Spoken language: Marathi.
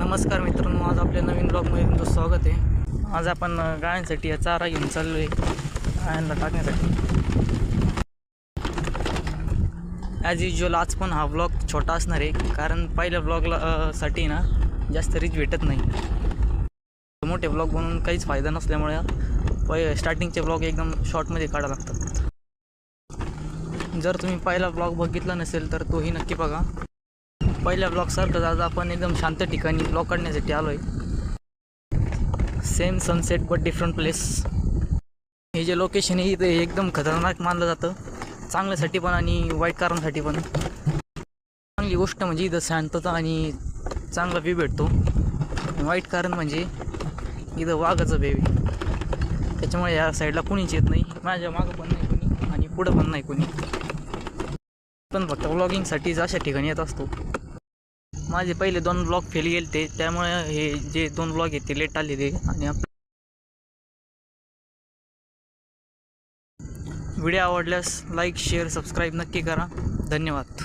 नमस्कार मित्रांनो, आज आपल्या नवीन ब्लॉगमध्ये तुमचं स्वागत आहे। आज आपण गायांसाठी या चारा घेऊन चाललो आहे गायांना टाकण्यासाठी। ॲज युजल आज पण हा ब्लॉग छोटा असणार आहे, कारण पहिल्या ब्लॉगला साठी ना जास्त रीच भेटत नाही। मोठे ब्लॉग बनवून काहीच फायदा नसल्यामुळे स्टार्टिंगचे ब्लॉग एकदम शॉर्टमध्ये काढावं लागतात। जर तुम्ही पहिला ब्लॉग बघितला नसेल तर तोही नक्की बघा। पहिल्या ब्लॉगसारखंच आज आपण एकदम शांत ठिकाणी ब्लॉग काढण्यासाठी आलो आहे। Same sunset but different place. हे जे लोकेशन आहे ते एकदम खतरनाक मानलं जातं, चांगल्यासाठी पण आणि वाईट कारणासाठी पण। चांगली गोष्ट म्हणजे इथं शांतता आणि चांगला व्ह्यू भेटतो। वाईट कारण म्हणजे इथं वाघाचं बेबी, त्याच्यामुळे या साईडला कुणीच येत नाही। माझ्या मागं पण नाही कोणी आणि पुढं पण नाही कोणी, पण फक्त व्लॉगिंगसाठीच अशा ठिकाणी येत असतो। माझे पहिले 2 ब्लॉग फेल गेले ते, त्यामुळे हे जे 2 ब्लॉग आहेत ते लेट आले ते। आणि व्हिडिओ आवडल्यास लाईक शेअर सबस्क्राईब नक्की करा। धन्यवाद।